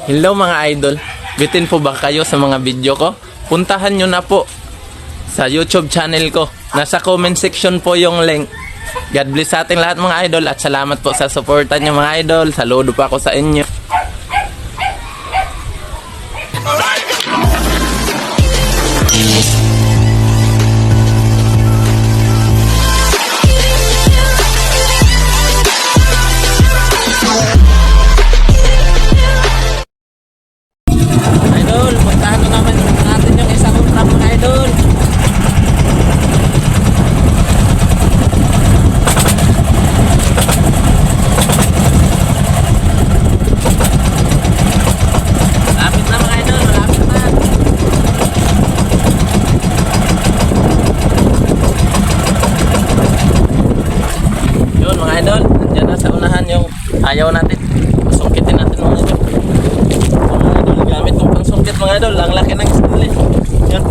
Hello mga idol, bitin po ba kayo sa mga video ko? Puntahan nyo na po sa YouTube channel ko. Nasa comment section po yung link. God bless sa ating lahat mga idol at salamat po sa suportan nyo mga idol. Saludo pa ako sa inyo. Idol, puntahan na naman natin yung isang trap mga idol. Malapit na mga idol, malapit na. Yun mga idol, nandiyan na sa unahan yung ayaw natin. Sungkitin natin mga idol. Mga idol, gamit kong pangsungkit mga idol. Ang laki ng steel eh. Yun.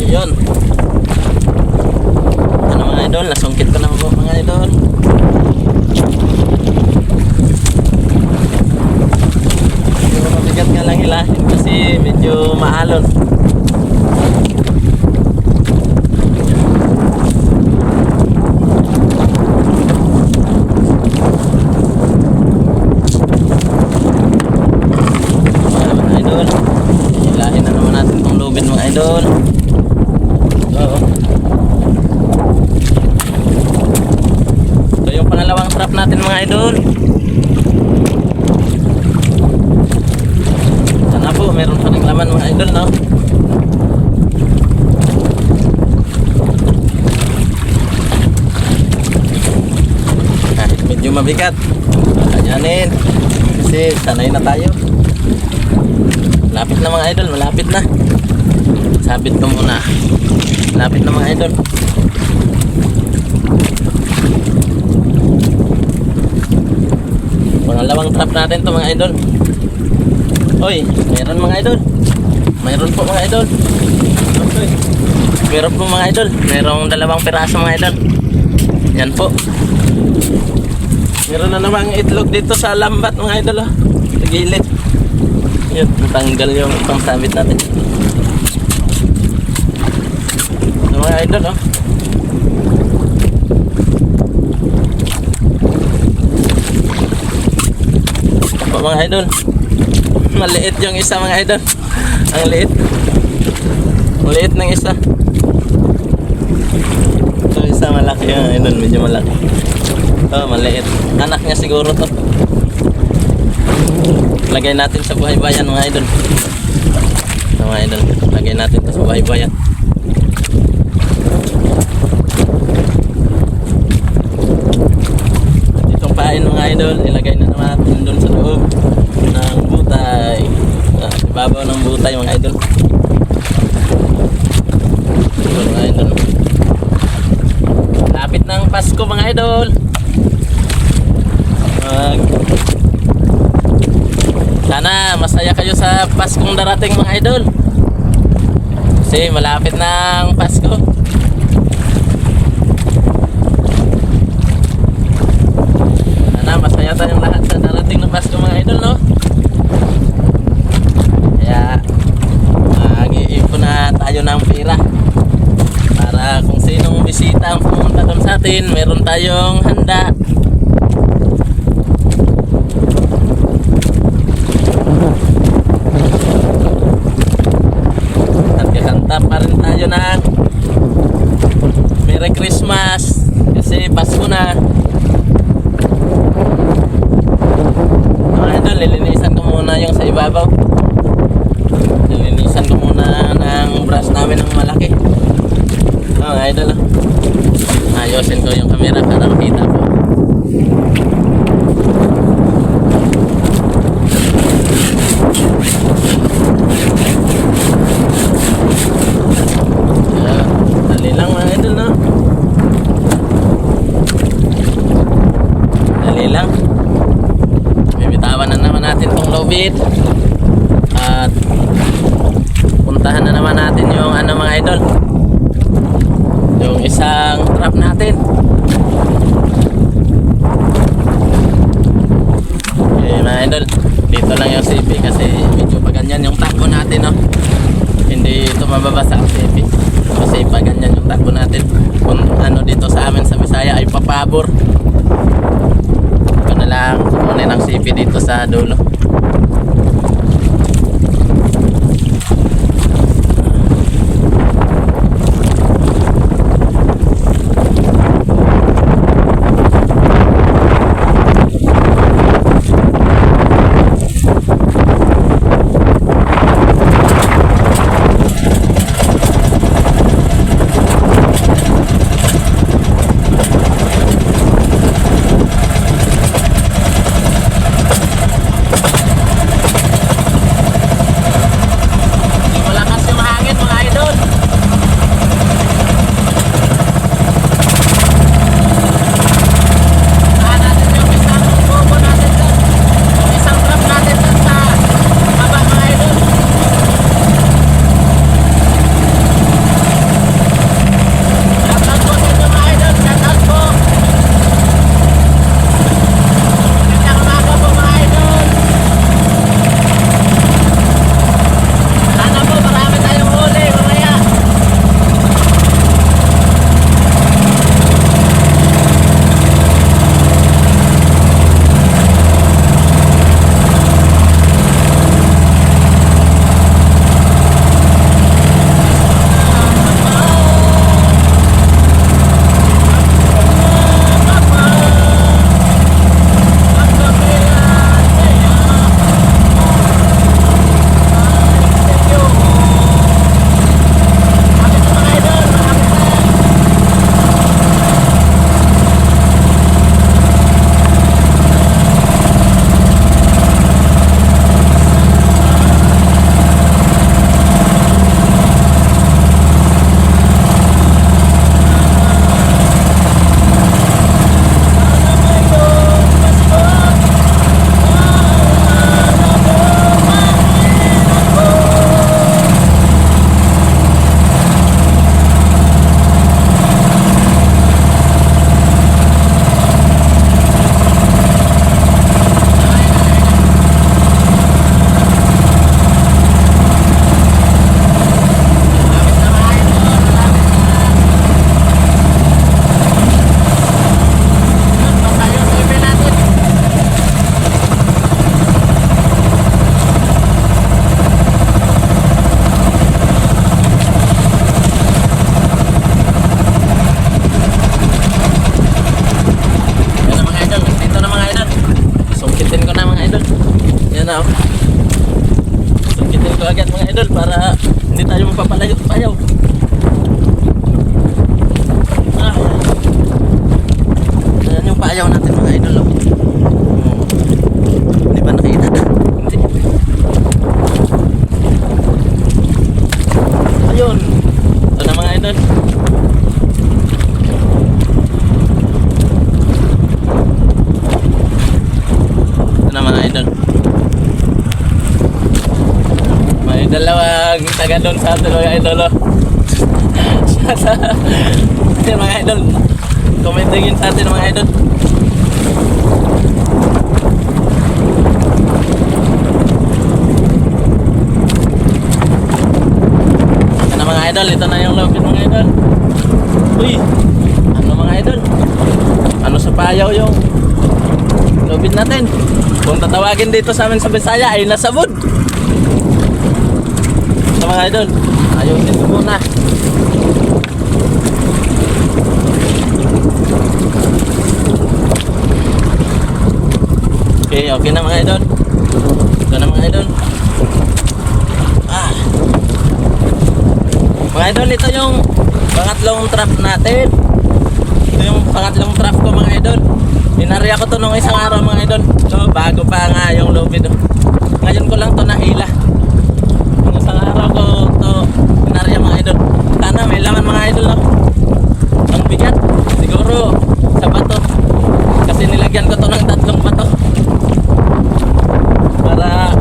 Yun. Ano mga idol, nasungkit ko na po mga idol. Medyo mabigat nga lang hilahin kasi medyo maalon. Mga idol, hilahin na naman natin itong lubid mga idol. Oo. Ito yung pangalawang trap natin mga idol. Sana po meron pa ring laman mga idol, no? Kahit medyo mabigat, kakayanin kasi sanay na tayo. Malapit na mga idol, malapit na. Sabit ko muna. Malapit na mga idol. Pangalawang trap natin to mga idol. Hoy, meron mga idol. Mayroon po mga idol. Okay. Meron po mga idol. Merong dalawang piraso mga idol. Yan po. Meron na namang itlog dito sa lambat mga idol. Oh. Sa gilid. Yun, natanggal yung pangsabit natin. Ito mga idol, oh. Ito mga idol. Maliit yung isa mga idol. Ang liit. Maliit ng isa. Ito isa malaki yung idol. Medyo malaki. Ito maliit. Anak niya siguro to. Lagay natin sa buhay bayan mga idol. Ito mga idol. Lagay natin ito sa buhay bayan. Itong pain mga idol. Ilagay na naman natin doon sa loob ng butay. Ibabaw ng butay mga idol. Ito mga idol. Lapit ng Pasko mga idol. Sana masaya kayo sa Paskong darating mga idol. Kasi malapit ng Pasko. Sana masaya tayong lahat sa darating ng Pasko mga idol, no? Kaya mag-iipon na tayo ng pera para kung sinong bisita ang pumunta doon sa atin, meron tayong handa. Nagkakanta pa rin tayo ng Merry Christmas kasi Pasko na. Mga idol, lilinisan ko muna yung sa ibabaw. Lilinisan ko muna ng brush namin ng malaki. Mga idol, ayosin ko yung camera para makita po. Dali lang mga idol, no? Dali lang. Bibitawan na naman sipit. At puntahan na naman natin yung ano mga idol, yung isang trap natin. Okay mga idol, dito lang yung sipi kasi medyo paganyan yung takbo natin, no? Hindi ito mababasa ang sipi kasi paganyan yung takbo natin. Kung ano dito sa amin sa Bisaya ay papabor. Ito na lang kukunin ang sipi dito sa dulo. na oh. Sungkitin ko agad mga idol para hindi tayo mapapalayo-payaw. Ayan yung payaw natin mga idol oh. Hindi ba nakita? Hindi. Ayun. Ito na mga idol. Ito na mga idol. May dalawang taga doon sa atin mga idol oh. Ayan mga idol. Commentingin sa atin mga idol. Ito na mga idol. Ito na yung lobit mga idol. Uy. Ano mga idol? Ano sa payaw yung lobit natin? Kung tatawagin dito sa amin sa Bisaya ay nasabod. Ito mga idol. Ayusin ko muna. Okay, okay na mga idol. Ito na mga idol. Mga idol, ito yung pangatlong trap natin. Ito yung pangatlong trap ko mga idol. Dinarya ko to nung isang araw mga idol. So, bago pa nga yung lobid. Ngayon ko lang to nahila. Nung isang araw ko to dinarya mga idol. Sana may laman mga idol no? Ang bigat. Siguro sa bato. Kasi nilagyan ko to ng 3 bato. Para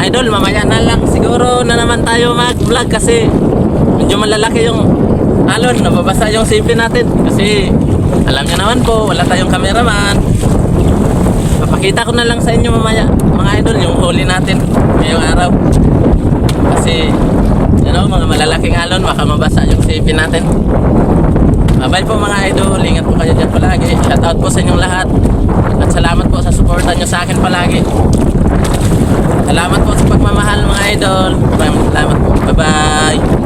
idol, mamaya na lang siguro na naman tayo mag-vlog kasi medyo malalaki yung alon, nababasa yung CP natin kasi alam niyo naman po, wala tayong cameraman. Papakita ko na lang sa inyo mamaya mga idol yung huli natin ngayong araw kasi mga malalaking alon baka mabasa yung CP natin. Bye po mga idol, ingat po kayo dyan palagi. Shoutout po sa inyong lahat at salamat po sa suporta nyo sa akin palagi. Salamat po sa pagmamahal mga idol. Maraming salamat po. Bye bye.